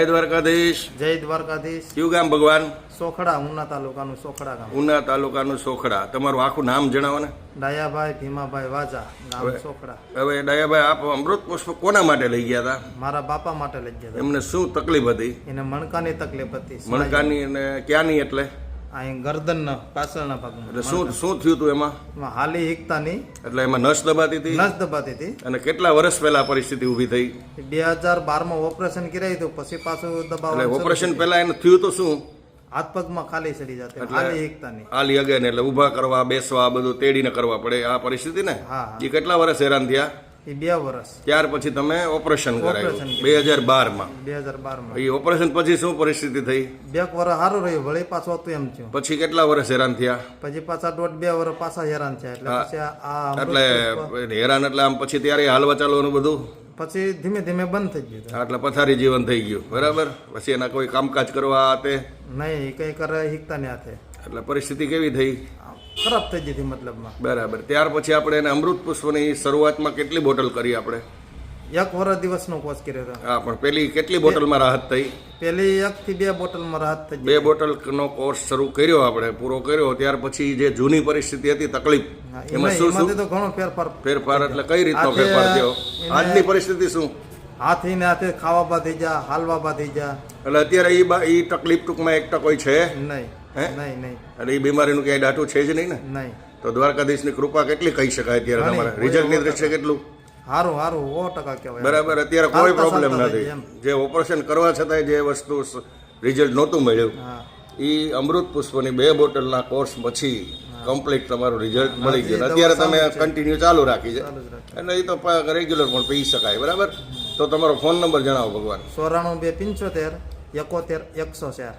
જય દ્વારકાધીશ. જય દ્વારકાધીશ. કયું ગામ ભગવાન? સોખડા, ઉના તાલુકાનું સોખડા ગામ. ઉના તાલુકાનું સોખડા. તમારું આખું નામ જણાવો ને. ડાયાભાઈ ભીમાભાઈ વાજા, ગામ સોખડા. હવે ડાયાભાઈ, આપ અમૃત પુષ્પ કોના માટે લઈ ગયા હતા? મારા બાપા માટે લઈ ગયા હતા. એમને શું તકલીફ હતી? એને મણકાની તકલીફ હતી. મણકાની અને ક્યાંની? એટલે અહીં ગરદનના પાછળના ભાગમાં. એટલે શું થયું હતું એમાં? એમાં હાલી હિકતાની એટલે એમાં નસ દબાતી હતી? નસ દબાતી હતી. અને કેટલા વર્ષ પહેલા પરિસ્થિતિ ઊભી થઈ? 2012માં ઓપરેશન કરાયું હતું, પછી પાછું એટલે દબાવ. ઓપરેશન પહેલા એને થયું તો શું? હાથ પગમાં ખાલી ચડી જતી એટલે હાલી હિકતાની. આલી અગે ને એટલે ઊભા કરવા, બેસવા, બધું તેડીને કરવા પડે આ પરિસ્થિતિ ને. હા. એ કેટલા વર્ષ હેરાન થયા? એ 2 વર્ષ. ત્યાર પછી તમે ઓપરેશન કરાયું ઓપરેશન 2012માં. 2012માં. એ ઓપરેશન પછી શું પરિસ્થિતિ થઈ? 2 વર્ષ સારું રહ્યું, વળી પાછું હતું એમ થયું. પછી કેટલા વર્ષ હેરાન થયા? પછી પાછા 1.5-2 વર્ષ પાછા હેરાન થયા. એટલે પછી આ એટલે હેરાન એટલે આમ પછી ત્યારે હાલવા ચાલવાનું બધું પછી ધીમે ધીમે બંધ થઈ ગયું. એટલે પથારી જીવન થઈ ગયું, બરાબર. પછી એના કોઈ કામકાજ કરવા તે નહીં, કઈ કરે હિકતા ને હાથે. એટલે પરિસ્થિતિ કેવી થઈ? ખરાબ થઈ ગઈ હતી મતલબમાં. બરાબર. ત્યાર પછી આપણે એને અમૃત પુષ્પની શરૂઆતમાં કેટલી બોટલ કરી આપણે? 1 વર્ષ દિવસનો કોર્સ કર્યો હતો. હા, પણ પેલી કેટલી બોટલમાં રાહત થઈ? પેલી 1 થી 2 બોટલમાં રાહત થઈ 2 બોટલનો કોર્સ શરૂ કર્યો આપણે, પૂરો કર્યો. ત્યાર પછી જે જૂની પરિસ્થિતિ હતી, તકલીફ, એમાં શું શું તો ઘણો ફેરફાર? એટલે કઈ રીતનો ફેરફાર થયો? આજની પરિસ્થિતિ શું? હાથી ને હાથે ખાવા બાંધી જા, હાલવા બાંધી જા. એટલે અત્યારે એ તકલીફ ટૂંકમાં એક કોઈ છે નહીં. હે? નહીં નહીં એટલે એ બીમારીનું ક્યાંય દાટું છે જ નહીં ને. નહીં. તો દ્વારકાધીશની કૃપા કેટલી કહી શકાય અત્યારે તમારા રિઝલ્ટની દ્રષ્ટિએ કેટલું? સારું સારું 100% કહેવાય. બરાબર. અત્યારે કોઈ પ્રોબ્લેમ નથી. જે ઓપરેશન કરવા છતાંય જે વસ્તુ રિઝલ્ટ નહોતું મળ્યું, એ અમૃત પુષ્પની 2 બોટલના કોર્સ પછી કમ્પ્લીટ તમારું રિઝલ્ટ મળી ગયું. અત્યારે તમે કન્ટિન્યુ ચાલુ રાખી છે એટલે એ તો રેગ્યુલર પણ પી શકાય, બરાબર. તો તમારો ફોન નંબર જણાવો ભગવાન. 94 275 71 104.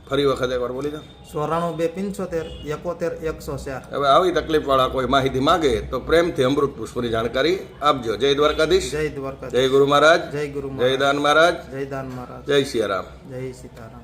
ફરી વખત એકવાર બોલી દો. 94 275 71 104. હવે આવી તકલીફ વાળા કોઈ માહિતી માંગે તો પ્રેમથી અમૃત પુષ્પની જાણકારી આપજો. જય દ્વારકાધીશ. જય દ્વારકાધીશ. જય ગુરુ મહારાજ. જય ગુરુ જય દાન મહારાજ. જય દાન મહારાજ. જય સિયારામ. જય સીતારામ.